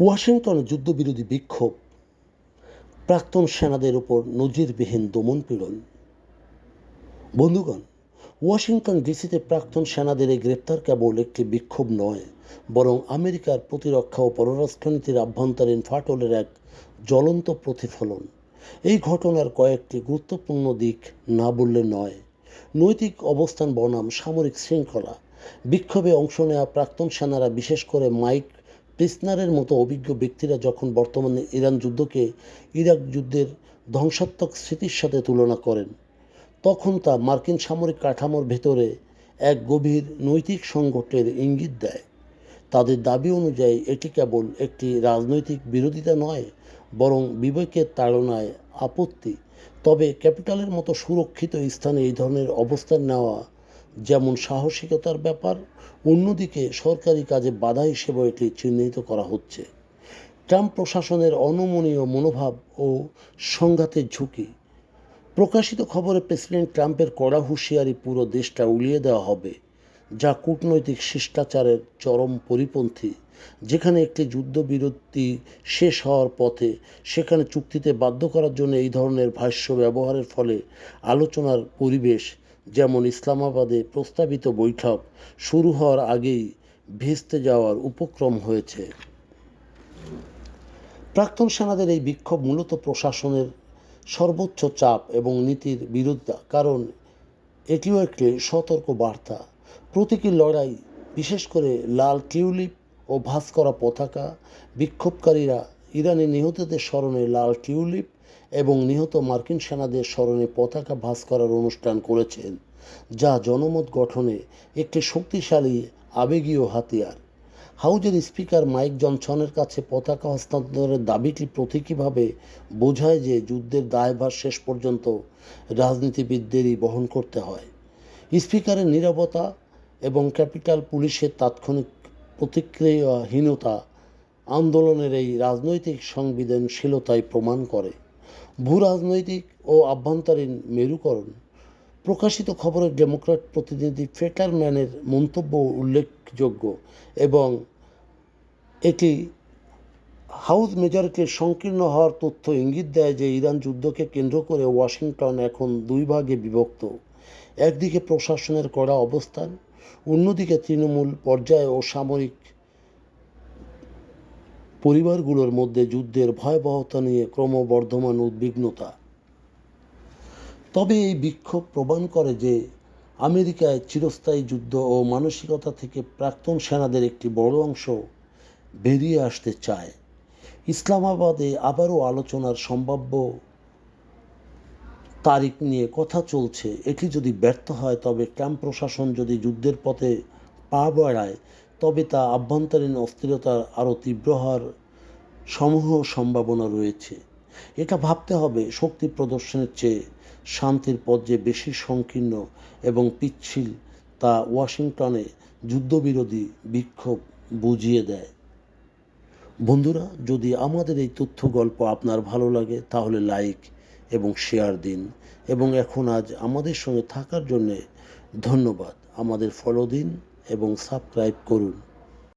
ওয়াশিংটনে যুদ্ধবিরোধী বিক্ষোভ, প্রাক্তন সেনাদের ওপর নজিরবিহীন দমন-পীড়ন। বন্ধুগণ, ওয়াশিংটন ডিসিতে প্রাক্তন সেনাদের এই গ্রেপ্তার কেবল একটি বিক্ষোভ নয়, বরং আমেরিকার প্রতিরক্ষা ও পররাষ্ট্রনীতির আভ্যন্তরীণ ফাটলের এক জ্বলন্ত প্রতিফলন। এই ঘটনার কয়েকটি গুরুত্বপূর্ণ দিক না বললে নয়। নৈতিক অবস্থান বনাম সামরিক শৃঙ্খলা। বিক্ষোভে অংশ নেওয়া প্রাক্তন সেনারা, বিশেষ করে মাইক প্রিসনারের মতো অভিজ্ঞ ব্যক্তিরা, যখন বর্তমানে ইরান যুদ্ধকে ইরাক যুদ্ধের ধ্বংসাত্মক স্মৃতির সাথে তুলনা করেন, তখন তা মার্কিন সামরিক কাঠামোর ভেতরে এক গভীর নৈতিক সংকটের ইঙ্গিত দেয়। তাদের দাবি অনুযায়ী এটি কেবল একটি রাজনৈতিক বিরোধিতা নয়, বরং বিবেকের তাড়নায় আপত্তি। তবে ক্যাপিটালের মতো সুরক্ষিত স্থানে এই ধরনের অবস্থান নেওয়া যেমন সাহসিকতার ব্যাপার, অন্যদিকে সরকারি কাজে বাধা হিসেবেও এটি চিহ্নিত করা হচ্ছে। ট্রাম্প প্রশাসনের অনমনীয় মনোভাব ও সংঘাতের ঝুঁকি। প্রকাশিত খবরে প্রেসিডেন্ট ট্রাম্পের কড়া হুঁশিয়ারি পুরো দেশটা উড়িয়ে দেওয়া হবে, যা কূটনৈতিক শিষ্টাচারের চরম পরিপন্থী। যেখানে একটি যুদ্ধবিরতি শেষ হওয়ার পথে, সেখানে চুক্তিতে বাধ্য করার জন্য এই ধরনের ভাষ্য ব্যবহারের ফলে আলোচনার পরিবেশ, যেমন ইসলামাবাদে প্রস্তাবিত বৈঠক শুরু হওয়ার আগেই ভেস্তে যাওয়ার উপক্রম হয়েছে। প্রাক্তন সেনাদের এই বিক্ষোভ মূলত প্রশাসনের সর্বোচ্চ চাপ এবং নীতির বিরোধিতা, কারণ এটিও একটি সতর্ক বার্তা। প্রতীকী লড়াই, বিশেষ করে লাল টিউলিপ ও ভাঁজ করা পতাকা। বিক্ষোভকারীরা ইরানি নিহতদের স্মরণে লাল টিউলিপ এবং নিহত মার্কিন সেনাদের স্মরণে পতাকা ভাঁজ করার অনুষ্ঠান করেছেন, যা জনমত গঠনে একটি শক্তিশালী আবেগীয় হাতিয়ার। হাউজের স্পিকার মাইক জনসনের কাছে পতাকা হস্তান্তরের দাবিটি প্রতীকীভাবে বোঝায় যে যুদ্ধের দায়ভার শেষ পর্যন্ত রাজনীতিবিদদেরই বহন করতে হয়। স্পিকারের নীরবতা এবং ক্যাপিটাল পুলিশের তাৎক্ষণিক প্রতিক্রিয়াহীনতা আন্দোলনের এই রাজনৈতিক সংবেদনশীলতাই প্রমাণ করে। ভূ রাজনৈতিক ও আভ্যন্তরীণ মেরুকরণ। প্রকাশিত খবরের ডেমোক্র্যাট প্রতিনিধি ফেটারম্যানের মন্তব্য উল্লেখযোগ্য, এবং এটি হাউস মেজরিটির সংকীর্ণ হওয়ার তথ্য ইঙ্গিত দেয় যে ইরান যুদ্ধকে কেন্দ্র করে ওয়াশিংটন এখন দুই ভাগে বিভক্ত। একদিকে প্রশাসনের কড়া অবস্থান, অন্যদিকে তৃণমূল পর্যায়ে ও সামরিক পরিবারগুলোর মধ্যে যুদ্ধের ভয়াবহতা নিয়ে ক্রমবর্ধমান উদ্বিগ্নতা। তবে এই বিক্ষোভ প্রমাণ করে যে আমেরিকায় চিরস্থায়ী যুদ্ধ ও মানসিকতা থেকে প্রাক্তন সেনাদের একটি বড় অংশ বেরিয়ে আসতে চায়। ইসলামাবাদে আবারও আলোচনার সম্ভাব্য তারিখ নিয়ে কথা চলছে। এটি যদি ব্যর্থ হয়, তবে ট্রাম্প প্রশাসন যদি যুদ্ধের পথে পা বাড়ায়, তবে তা আভ্যন্তরীণ অস্থিরতার আরও তীব্র হওয়ার সমূহ সম্ভাবনা রয়েছে। এটা ভাবতে হবে, শক্তি প্রদর্শনের চেয়ে শান্তির পথ যে বেশি সংকীর্ণ এবং পিচ্ছিল, তা ওয়াশিংটনে যুদ্ধবিরোধী বিক্ষোভ বুঝিয়ে দেয়। বন্ধুরা, যদি আমাদের এই তথ্য গল্প আপনার ভালো লাগে, তাহলে লাইক এবং শেয়ার দিন। এবং আজ আমাদের সঙ্গে থাকার জন্যে ধন্যবাদ। আমাদের ফলো দিন এবং সাবস্ক্রাইব করুন।